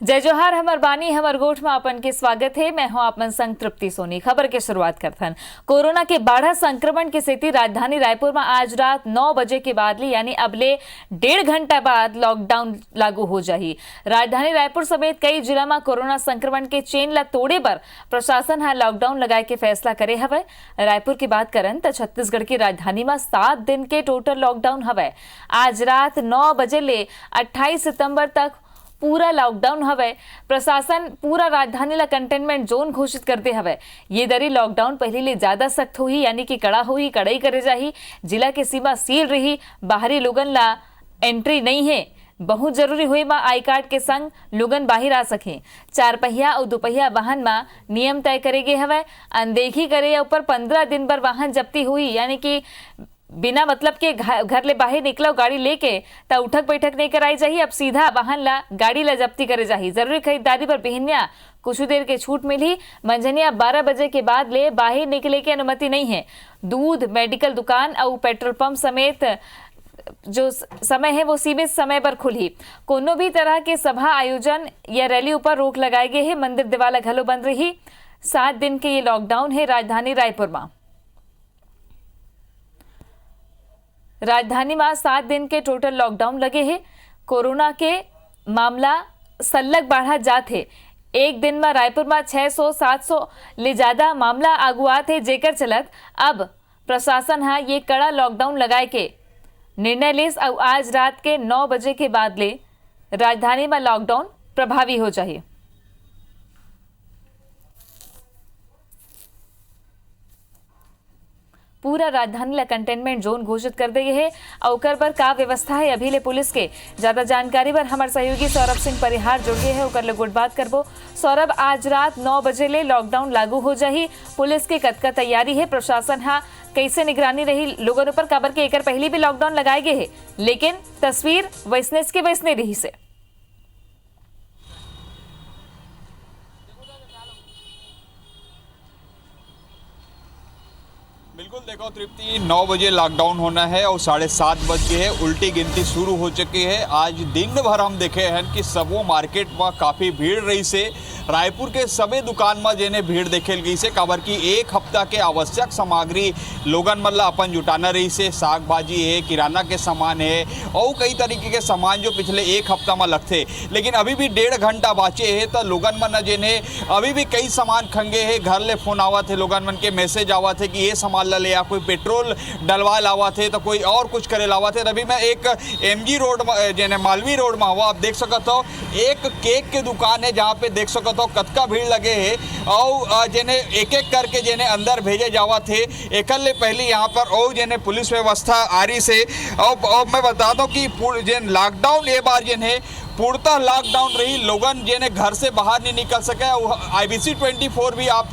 जय जोहार हमर बानी हमर गोठ में अपन के स्वागत है। मैं हूं अपन संग तृप्ति सोनी। खबर के शुरुआत करथन। कोरोना के बढ़ा संक्रमण की स्थिति राजधानी रायपुर में आज रात 9 बजे के बाद यानी अबले 1.5 घंटा बाद लॉकडाउन लागू हो जाही। राजधानी रायपुर समेत कई जिला में कोरोना संक्रमण के चेन ला तोड़े पर प्रशासन हा लॉकडाउन लगाए के फैसला करे हवे। रायपुर की बात करन तो छत्तीसगढ़ की राजधानी में 7 दिन के टोटल लॉकडाउन हवे। आज रात 9 बजे ले 28 सितंबर तक पूरा लॉकडाउन हवे। प्रशासन पूरा राजधानी ला कंटेनमेंट जोन घोषित करते हवे। ये दरी लॉकडाउन पहले ले ज्यादा सख्त हुई यानी कि कड़ा हुई, कड़ाई करे जाही। जिला के सीमा सील रही, बाहरी लोगन ला एंट्री नहीं है। बहुत जरूरी हुई में आई कार्ड के संग लोगन बाहर आ सके। 4 पहिया और 2 पहिया वाहन में नियम तय करे गए हवे। अनदेखी करे या ऊपर 15 दिन पर वाहन जब्ती हुई यानी कि बिना मतलब के घर ले बाहर निकलो गाड़ी लेके ता उठक बैठक नहीं कराई जाही। अब सीधा वाहन ला गाड़ी ला जब्ती करे जाही। जरूरी खरीदारी पर बिहनिया कुछ देर के छूट मिली। मंझनिया 12 बजे के बाद ले बाहर निकले की अनुमति नहीं है। दूध, मेडिकल दुकान और पेट्रोल पंप समेत जो समय है वो सीमित समय पर खुली। कोनो भी तरह के सभा आयोजन या रैली ऊपर रोक लगाए गए है। मंदिर दिवाला घलो बंद रही। 7 दिन के ये लॉकडाउन है राजधानी रायपुर में। राजधानी में 7 दिन के टोटल लॉकडाउन लगे हैं। कोरोना के मामला सल्लग बढ़ा जाते। एक दिन में रायपुर में 600-700 ले ज्यादा मामला आगुआत है, जेकर चलत अब प्रशासन हा ये कड़ा लॉकडाउन लगाए के निर्णय लेस और आज रात के 9 बजे के बाद ले राजधानी में लॉकडाउन प्रभावी हो जाए। पूरा राजधानी ला कंटेनमेंट जोन घोषित कर दिए है। औकर पर का व्यवस्था है अभी ले पुलिस के ज्यादा जानकारी पर हमारे सहयोगी सौरभ सिंह परिहार जुड़ गए हैं। ओकर ले गुड बात करबो। सौरभ, आज रात 9 बजे ले लॉकडाउन लागू हो जाही। पुलिस के कतका तैयारी है, प्रशासन हा कैसे निगरानी रही लोगों पर? खबर के एकर पहले भी लॉकडाउन लगाए गए है लेकिन तस्वीर वैसने के वैसने रही से। बिल्कुल, देखो तृप्ति, 9 बजे लॉकडाउन होना है और 7:30 बज गए हैं। उल्टी गिनती शुरू हो चुकी है। आज दिन भर हम देखे हैं कि सबो मार्केट में काफ़ी भीड़ रही से। रायपुर के सभी दुकान में जेने भीड़ देखे गई से, काबर की एक हफ्ता के आवश्यक सामग्री लोगन मतलब अपन जुटाना रही से। साग भाजी है, किराना के सामान है और कई तरीके के सामान जो पिछले एक हफ्ता में लगते, लेकिन अभी भी 1.5 घंटा बाचे है। तो लोगन मन जेने अभी भी कई सामान खंगे है। घर ले फोन आवा थे, लोगन मन के मैसेज आवा थे कि ये सामान ले, या कोई पेट्रोल डलवा लावा थे तो कोई और कुछ करे लावा थे। अभी मैं एक एमजी रोड जेने मालवी रोड में हुआ, आप देख सकते हो एक केक के दुकान है जहाँ पे देख सकते हो कतका भीड़ लगे है और जेने एक एक करके जेने अंदर भेजे जावा थे। एक पहले यहाँ पर और जेने पुलिस व्यवस्था आ रही से। और मैं बता दूं कि जेन लॉकडाउन ये बार जेने पूर्णतः लॉकडाउन रही। लोगन जेने घर से बाहर नहीं निकल सके। IBC 24 भी आप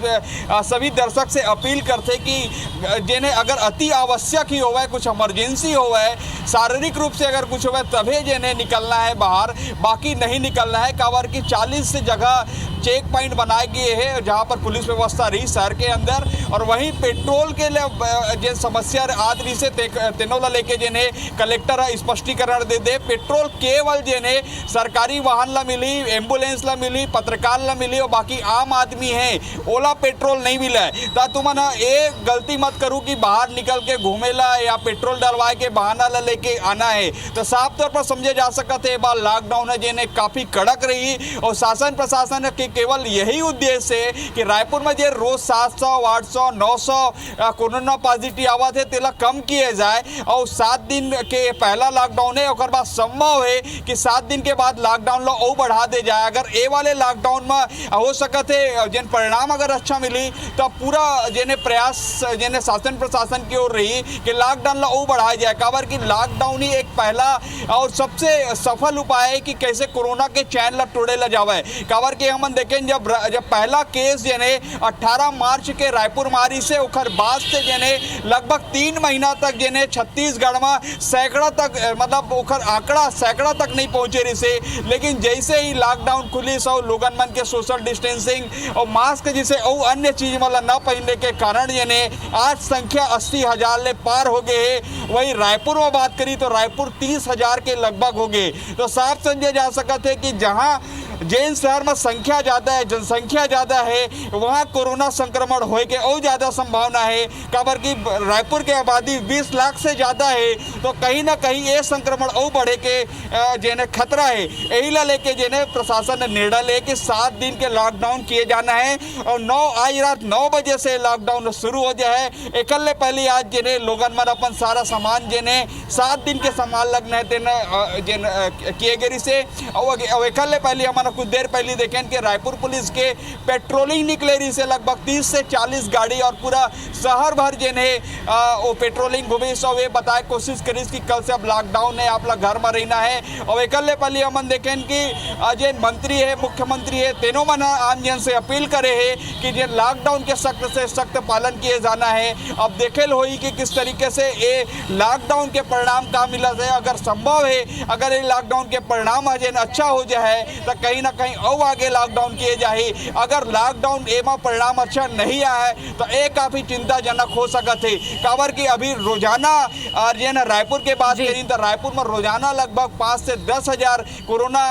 सभी दर्शक से अपील करते कि जेने अगर अति आवश्यक ही होवे, कुछ इमरजेंसी होवे, शारीरिक रूप से अगर कुछ होवे तभी जेने निकलना है बाहर, बाकी नहीं निकलना है। काबर की 40 से जगह चेक पॉइंट बनाए गए हैं जहाँ पर पुलिस व्यवस्था रही शहर के अंदर। और वहीं पेट्रोल के लिए जे समस्या आज रही से तेनों ला लेके जेने कलेक्टर स्पष्टीकरण दे पेट्रोल केवल जेने सरकारी वाहन ला मिली, एम्बुलेंस ला मिली, पत्रकार ला मिली और बाकी आम आदमी है ओला पेट्रोल नहीं मिला है। तो तुम ना ये गलती मत करूँ कि बाहर निकल के घूमेला या पेट्रोल डलवाए के बहाना ला लेके आना है। तो साफ तौर पर समझे जा सकते है बार लॉकडाउन है जेने काफ़ी कड़क रही। और शासन प्रशासन के केवल यही उद्देश्य है कि रायपुर में जो रोज 700, 800, 900 कोरोना पॉजिटिव आवा थे तेला कम किए जाए। और 7 दिन के पहला लॉकडाउन है, और बाद संभव है कि 7 दिन के बाद लॉकडाउन लो और बढ़ा दे जाए। अगर ए वाले लॉकडाउन में हो सकते जिन परिणाम अगर अच्छा मिली तो पूरा जेने प्रयास जेने शासन प्रशासन की ओर रही कि लॉकडाउन लो और बढ़ाया जाए। काबर की लॉकडाउन ही एक पहला और सबसे सफल उपाय है कि कैसे कोरोना के चैन ला तोड़े ला जावे। काबर के हम देखें जब पहला केस जेने 18 मार्च के रायपुर मारी से उखर बाद से जेने लगभग 3 महीना तक जेने छत्तीसगढ़ में सैकड़ा तक मतलब उखर आंकड़ा सैकड़ा तक नहीं पहुंचे रही से। लेकिन जैसे ही लॉकडाउन खुली सो लोगन मन के सोशल डिस्टेंसिंग और मास्क जैसे और अन्य चीज मतलब न पहनने के कारण जेने आज संख्या 80,000 ले पार हो गए है। वही रायपुर में बात करी तो रायपुर 30,000 के लगभग हो गए। तो साफ समझे जा सकते है कि जहां जैन शहर में संख्या ज़्यादा है, जनसंख्या ज़्यादा है, वहाँ कोरोना संक्रमण होए के और ज़्यादा संभावना है। काबर की रायपुर के आबादी 20 लाख से ज़्यादा है, तो कहीं ना कहीं ये संक्रमण और बढ़े के जेने खतरा है। यही ला लेके जेने प्रशासन ने निर्णय ले कि 7 दिन के लॉकडाउन किए जाना है और आज रात 9 बजे से लॉकडाउन शुरू हो जाए। एकल्ले पहले आज जेने लोगन मन अपन सारा सामान जेने 7 दिन के सामान लगना है तेने किए गरी से। और एकल्ले पहले हमारा कुछ देर पहले देखें कि रायपुर पुलिस के पेट्रोलिंग निकले रही से लगभग 30 से 40 गाड़ी और पूरा शहर भर जेने वो पेट्रोलिंग घूमी। सब ये बताए कोशिश करी कि कल से अब लॉकडाउन है, आप लोग घर में रहना है। और एकल्ले पहले हम देखें कि जो मंत्री है, मुख्यमंत्री है, तीनों मन आम जन से अपील करे है कि जो लॉकडाउन के सख्त से सख्त पालन किए जाना है। अब देखेल होई कि किस तरीके से ये लॉकडाउन के परिणाम का मिला है। अगर संभव है, अगर ये लॉकडाउन के परिणाम अजन अच्छा हो जाए तो कहीं ना कहीं और आगे लॉकडाउन किए जाए। अगर लॉकडाउन एमा परिणाम अच्छा नहीं आया तो ये काफ़ी चिंताजनक हो सकता है। काबर की अभी रोजाना और जो रायपुर के बात करी तो रायपुर में रोजाना लगभग 5 से 10 हज़ार कोरोना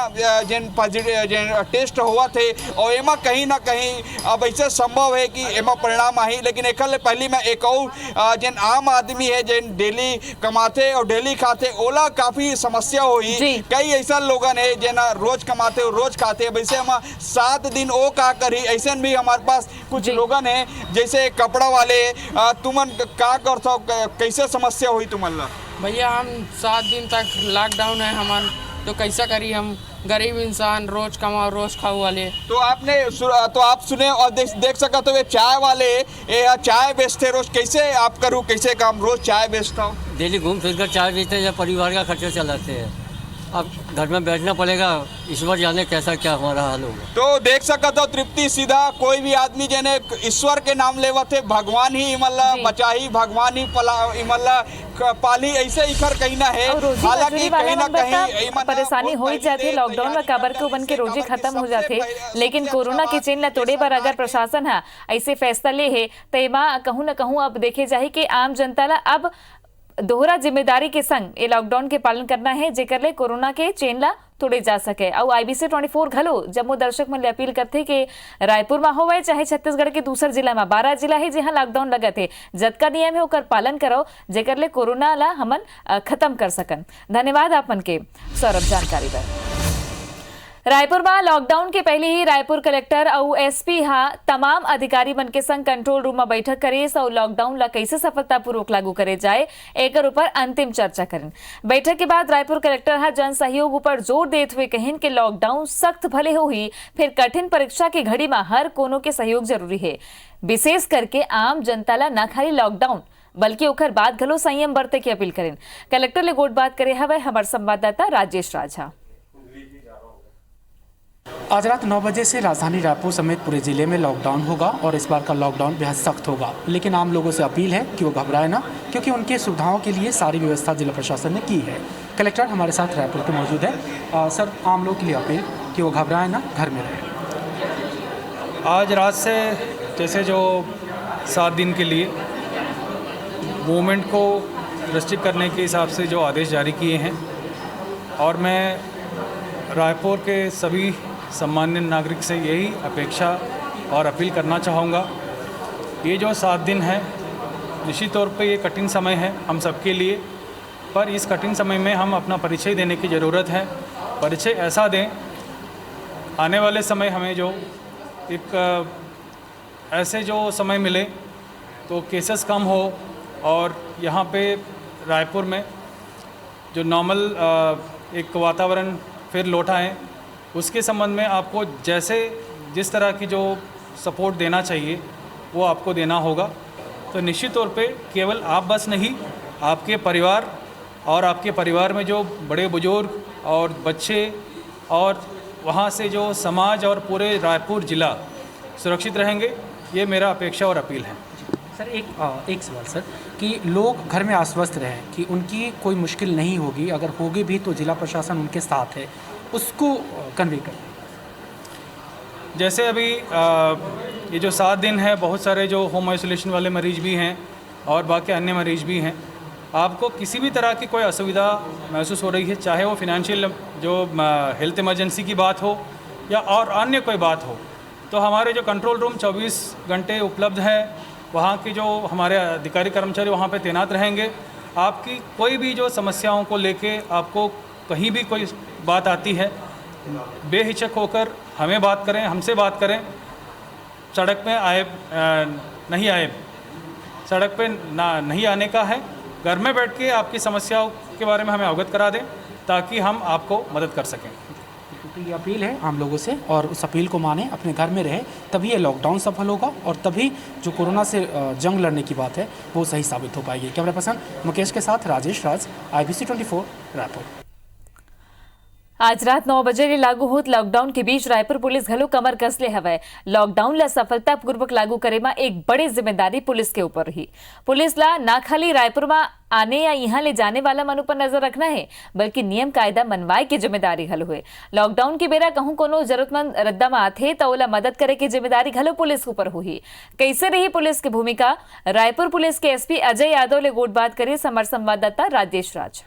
जिन पॉजिटिव टेस्ट हुआ थे। और एमा कहीं ना कहीं अब ऐसे संभव है कि एमा परिणाम आई। लेकिन एक पहली में एक और जिन आम आदमी है जिन डेली कमाते और डेली खाते ओला काफ़ी समस्या हुई। कई ऐसा लोगन है जिन रोज कमाते और रोज खाते। वैसे हम 7 दिन ओ का करी ऐसे भी हमारे पास कुछ लोगन है जैसे कपड़ा वाले। तुमन का करता कैसे समस्या हुई तुमन? भैया हम 7 दिन तक लॉकडाउन है हमार, तो कैसा करी हम गरीब इंसान, रोज कमाओ रोज खाओ वाले। तो आप सुने और देख सका तो ये चाय वाले ये चाय बेचते रोज। कैसे आप करूँ, कैसे काम रोज चाय बेचता हूँ? डेली घूम फिर कर चाय बेचते हैं या परिवार का खर्चा चलाते हैं। अब घर में बैठना पड़ेगा, ईश्वर जाने कैसा क्या हमारा हाल होगा। तो देख सका तो तृप्ति सीधा कोई भी आदमी जने ईश्वर के नाम लेवत है, भगवान ही इमल्ला बचाही, भगवान ही इमल्ला पाली, ऐसे इखर कहीं ना है। हालांकि कहीं ना कहीं परेशानी हो ही जाती है। लॉकडाउन में काबर को बन के रोजे खत्म हो जाते, लेकिन कोरोना के चेन ला तोड़े पर अगर प्रशासन है ऐसे फैसला ले है तो एमा कहूँ न कहूँ अब देखे जाए कि आम जनता ला अब दोहरा जिम्मेदारी के संग ये लॉकडाउन के पालन करना है, जेकर ले कोरोना के चेन ला तोड़े जा सके। और IBC 24 घलो जम्मू दर्शक मन ले अपील करते कि रायपुर में होवे चाहे छत्तीसगढ़ के दूसर जिला में 12 जिला है जहां लॉकडाउन लगत है, जतका नियम है ओकर पालन करो जेकर ले कोरोना ला हमन खत्म कर सकन। धन्यवाद आपन के सौरभ जानकारी बर। रायपुर में लॉकडाउन के पहले ही रायपुर कलेक्टर और SP तमाम अधिकारी मन के संग कंट्रोल रूम में बैठक करे और लॉकडाउन ला कैसे सफलतापूर्वक लागू करे जाए एक ऊपर अंतिम चर्चा करें। बैठक के बाद रायपुर कलेक्टर जन सहयोग ऊपर जोर देते हुए कहें कि लॉकडाउन सख्त भले हो ही फिर कठिन परीक्षा की घड़ी में हर कोनो के सहयोग जरूरी है। विशेष करके आम जनता ला न खाली लॉकडाउन बल्कि ओकर बाद घलो संयम बरते की अपील करें। कलेक्टर ले गोट बात करे हवे हमारे संवाददाता राजेश राझा। आज रात 9 बजे से राजधानी रायपुर समेत पूरे जिले में लॉकडाउन होगा और इस बार का लॉकडाउन बेहद सख्त होगा। लेकिन आम लोगों से अपील है कि वो घबराए ना, क्योंकि उनके सुविधाओं के लिए सारी व्यवस्था जिला प्रशासन ने की है। कलेक्टर हमारे साथ रायपुर के मौजूद है। सर, आम लोगों के लिए अपील कि वो घबराए ना, घर में रहें। आज रात से जैसे जो 7 दिन के लिए मूवमेंट को रिस्ट्रिक्ट करने के हिसाब से जो आदेश जारी किए हैं, और मैं रायपुर के सभी सम्मान्य नागरिक से यही अपेक्षा और अपील करना चाहूँगा। ये जो 7 दिन है निश्चित तौर पे ये कठिन समय है हम सबके लिए, पर इस कठिन समय में हम अपना परिचय देने की ज़रूरत है। परिचय ऐसा दें आने वाले समय हमें जो एक ऐसे जो समय मिले तो केसेस कम हो और यहाँ पे रायपुर में जो नॉर्मल एक वातावरण फिर लौट आए। उसके संबंध में आपको जिस तरह की जो सपोर्ट देना चाहिए वो आपको देना होगा। तो निश्चित तौर पे केवल आप बस नहीं, आपके परिवार और आपके परिवार में जो बड़े बुजुर्ग और बच्चे और वहाँ से जो समाज और पूरे रायपुर ज़िला सुरक्षित रहेंगे, ये मेरा अपेक्षा और अपील है। सर, एक सवाल सर, कि लोग घर में आश्वस्त रहें कि उनकी कोई मुश्किल नहीं होगी, अगर होगी भी तो जिला प्रशासन उनके साथ है, उसको कन्वे करें। जैसे अभी ये जो 7 दिन है, बहुत सारे जो होम आइसोलेशन वाले मरीज भी हैं और बाकी अन्य मरीज भी हैं। आपको किसी भी तरह की कोई असुविधा महसूस हो रही है, चाहे वो फिनेंशियल जो हेल्थ इमरजेंसी की बात हो या और अन्य कोई बात हो तो हमारे जो कंट्रोल रूम 24 घंटे उपलब्ध है, वहाँ के जो हमारे अधिकारी कर्मचारी वहाँ पे तैनात रहेंगे। आपकी कोई भी जो समस्याओं को लेके आपको कहीं भी कोई बात आती है, बेहिचक होकर हमें बात करें, हमसे बात करें। सड़क पे नहीं आए, सड़क पे नहीं आने का है, घर में बैठ के आपकी समस्याओं के बारे में हमें अवगत करा दें ताकि हम आपको मदद कर सकें। तो ये अपील है आम लोगों से, और उस अपील को माने, अपने घर में रहे, तभी ये लॉकडाउन सफल होगा और तभी जो कोरोना से जंग लड़ने की बात है वो सही साबित हो पाएगी। कैमरा पर्सन मुकेश के साथ राजेश राज, IBC 24 रायपुर। आज रात 9 बजे लागू होत लॉकडाउन के बीच रायपुर पुलिस घलो कमर कसले हवय। लॉकडाउन ला सफलतापूर्वक लागू करे में एक बड़ी जिम्मेदारी पुलिस के ऊपर रही। पुलिस ला ना खाली रायपुर में आने या यहाँ ले जाने वाला मन पर नजर रखना है, बल्कि नियम कायदा मनवाए की जिम्मेदारी घलो है। लॉकडाउन के बेरा कहूं कोनो जरूरतमंद रद्दा में आथे तो ओला मदद करे की जिम्मेदारी घलो पुलिस ऊपर हुई। कैसे रही पुलिस की भूमिका, रायपुर पुलिस के SP अजय यादव ले गोट बात करी हमारे संवाददाता राजेश राज।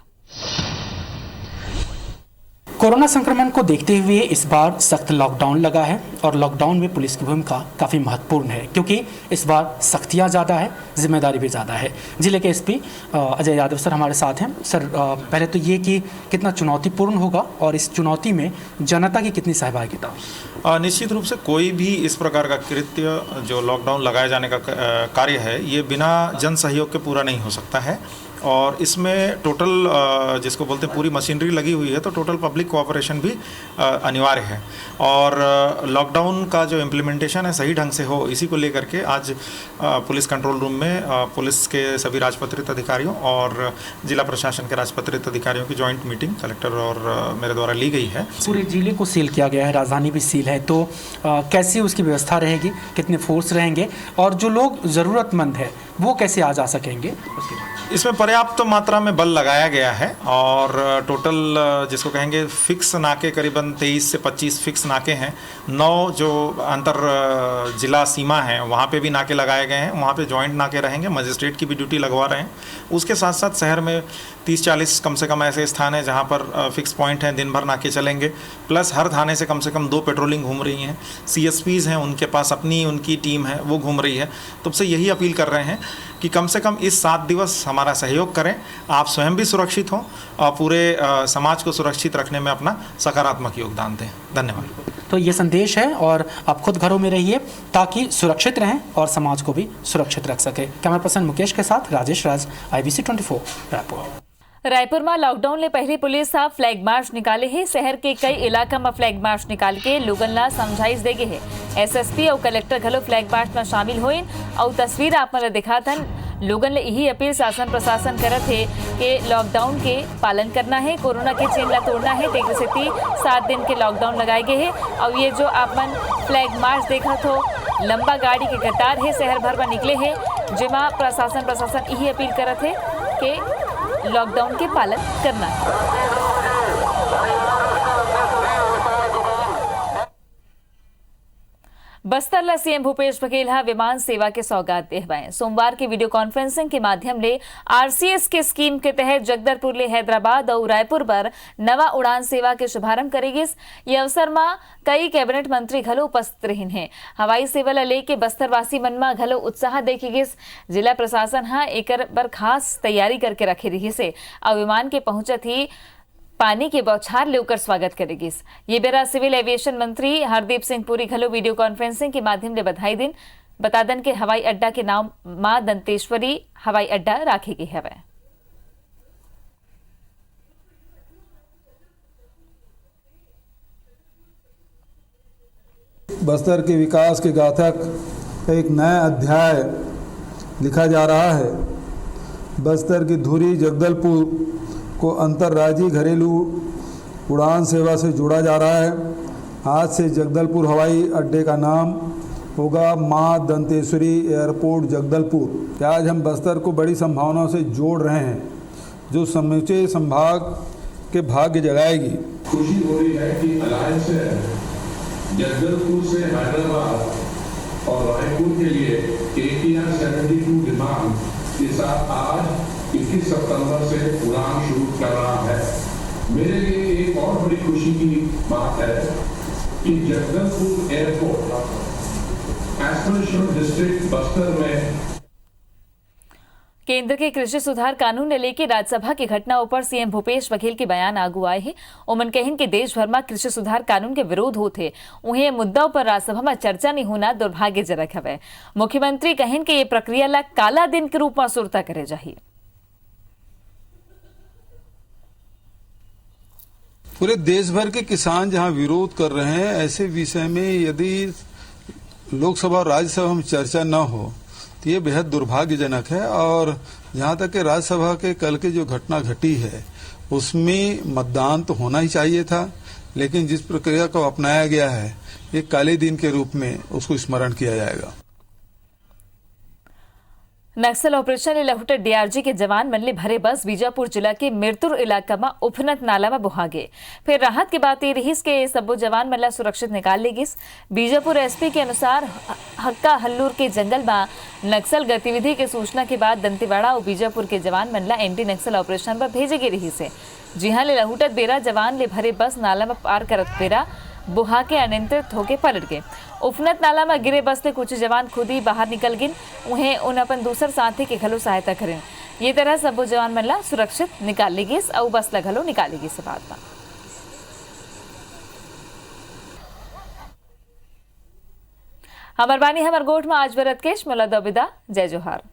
कोरोना संक्रमण को देखते हुए इस बार सख्त लॉकडाउन लगा है और लॉकडाउन में पुलिस की भूमिका काफ़ी महत्वपूर्ण है, क्योंकि इस बार सख्तियां ज़्यादा है, जिम्मेदारी भी ज़्यादा है। जिले के SP अजय यादव सर हमारे साथ हैं। सर, पहले तो ये कि कितना चुनौतीपूर्ण होगा और इस चुनौती में जनता की कितनी सहभागिता? निश्चित रूप से कोई भी इस प्रकार का कृत्य जो लॉकडाउन लगाए जाने का कार्य है, ये बिना जन सहयोग के पूरा नहीं हो सकता है। और इसमें टोटल जिसको बोलते हैं पूरी मशीनरी लगी हुई है, तो टोटल पब्लिक कोऑपरेशन भी अनिवार्य है। और लॉकडाउन का जो इम्प्लीमेंटेशन है सही ढंग से हो, इसी को लेकर के आज पुलिस कंट्रोल रूम में पुलिस के सभी राजपत्रित अधिकारियों और जिला प्रशासन के राजपत्रित अधिकारियों की जॉइंट मीटिंग कलेक्टर और मेरे द्वारा ली गई है। पूरे जिले को सील किया गया है, राजधानी भी सील है, तो कैसे उसकी व्यवस्था रहेगी, कितने फोर्स रहेंगे और जो लोग ज़रूरतमंद है वो कैसे आ जा सकेंगे? इसमें पर्याप्त मात्रा में बल लगाया गया है और टोटल जिसको कहेंगे फिक्स नाके करीबन 23 से 25 फिक्स नाके हैं। 9 जो अंतर जिला सीमा है वहाँ पे भी नाके लगाए गए हैं, वहाँ पे जॉइंट नाके रहेंगे, मजिस्ट्रेट की भी ड्यूटी लगवा रहे हैं। उसके साथ साथ शहर में 30-40 कम से कम ऐसे स्थान हैं जहाँ पर फिक्स पॉइंट हैं, दिन भर नाके चलेंगे। प्लस हर थाने से कम 2 पेट्रोलिंग घूम रही हैं। CSPs हैं, उनके पास उनकी टीम है, वो घूम रही है। तो सबसे यही अपील कर रहे हैं कि कम से कम इस 7 दिवस हमारा सहयोग करें, आप स्वयं भी सुरक्षित हों और पूरे समाज को सुरक्षित रखने में अपना सकारात्मक योगदान दें। धन्यवाद। तो ये संदेश है और आप खुद घरों में रहिए ताकि सुरक्षित रहें और समाज को भी सुरक्षित रख सके। कैमरा पर्सन मुकेश के साथ राजेश राज, IBC 24 रायपुर। रायपुर में लॉकडाउन ले पहले पुलिस साहब फ्लैग मार्च निकाले है। शहर के कई इलाका में फ्लैग मार्च निकाल के लोगन ला समझाइश देगे है। SSP और कलेक्टर घलो फ्लैग मार्च में शामिल होइन और तस्वीर आप मन दिखाथन। लोगन ले यही अपील शासन प्रशासन करत है कि लॉकडाउन के पालन करना है, कोरोना के चेन ला तोड़ना है। तेरे सेती 7 दिन के लॉकडाउन लगाए गए हैं। और ये जो आप मन फ्लैग मार्च देखत हो, लंबा गाड़ी के कतार है शहर भर में निकले है, जेमा प्रशासन यही अपील करत है कि लॉकडाउन के पालन करना है। बस्तर ला CM भूपेश बघेल विमान सेवा के सौगात देहवाएं। सोमवार की वीडियो कॉन्फ्रेंसिंग के माध्यम ले RCS के स्कीम के तहत जगदलपुर ले हैदराबाद और रायपुर पर नवा उड़ान सेवा के शुभारंभ करेगिस। ये अवसर में कई कैबिनेट मंत्री घलो उपस्थित रहिन है। हवाई सेवा ला लेके बस्तरवासी मन में घलो उत्साह देखेगिस। जिला प्रशासन एकर पर खास तैयारी करके रखे रही से और विमान के पहुंचत ही पानी के बौछार लेकर स्वागत करेगी। ये बेरा सिविल एविएशन मंत्री हरदीप सिंह पुरी घलो वीडियो कॉन्फ्रेंसिंग के माध्यम ले बधाई दिन बता दन के हवाई अड्डा के नाम मां दंतेश्वरी हवाई अड्डा राखे गए हवे। बस्तर के विकास के गाथा एक नया अध्याय लिखा जा रहा है। बस्तर की धुरी जगदलपुर को अंतर्राज्यीय घरेलू उड़ान सेवा से जोड़ा जा रहा है। आज से जगदलपुर हवाई अड्डे का नाम होगा मां दंतेश्वरी एयरपोर्ट जगदलपुर। आज हम बस्तर को बड़ी संभावनाओं से जोड़ रहे हैं, जो समूचे संभाग के भाग्य जगाएगी। खुशी हो रही है कि अलायंस से जगदलपुर से हैदराबाद और रायपुर के लिए ATR 72 विमान के साथ आज 21 सितंबर से उड़ान शुरू कर रहा है। मेरे लिए एक और बड़ी खुशी की बात है कि Jagdalpur airport aspirational district Bastar में केंद्र के कृषि सुधार कानून ने लेकर राज्यसभा की घटनाओं पर सीएम भूपेश बघेल के बयान आगू आए हैं। उमन कहिन कि देश भर में कृषि सुधार कानून के विरोध होते उन्हें मुद्दों पर राज्यसभा में चर्चा नहीं होना दुर्भाग्यजनक है। मुख्यमंत्री कहिन कि ये प्रक्रिया ला काला दिन के रूप में सुरता करे चाहिए। पूरे देश भर के किसान जहां विरोध कर रहे हैं, ऐसे विषय में यदि लोकसभा और राज्यसभा में चर्चा न हो तो ये बेहद दुर्भाग्यजनक है। और जहां तक कि राज्यसभा के कल की जो घटना घटी है उसमें मतदान तो होना ही चाहिए था, लेकिन जिस प्रक्रिया को अपनाया गया है एक काले दिन के रूप में उसको स्मरण किया जाएगा। नक्सल ऑपरेशन में लहुटे डीआरजी के जवान मनले भरे बस बीजापुर जिला के मिरतुर इलाका में उफनत नाला में बुहा गए। फिर राहत की बात ये रही कि सबो जवान मल्ला सुरक्षित निकाल ली गई। बीजापुर एसपी के अनुसार हक्का हल्लूर के जंगल में नक्सल गतिविधि की सूचना के बाद दंतेवाड़ा और बीजापुर के जवान मल्ला एंटी नक्सल ऑपरेशन पर भेजे गए रही से। जी हाँ, ले लहुटत बेरा जवान ले भरे बस नाला में पार करत बेरा बुहा के अनियंत्रित होके पलट गए। उफनत नाला में गिरे बस से कुछ जवान खुद ही बाहर निकल गए। उन्हें उन अपन दूसर साथी के घलो सहायता करें। ये तरह सबो जवान मल्ला सुरक्षित निकाल ली गई और बस ला घलो निकाली गई से बाद में। हमार बानी हमार गोठ में आज बरत केश मला दबिदा। जय जोहार।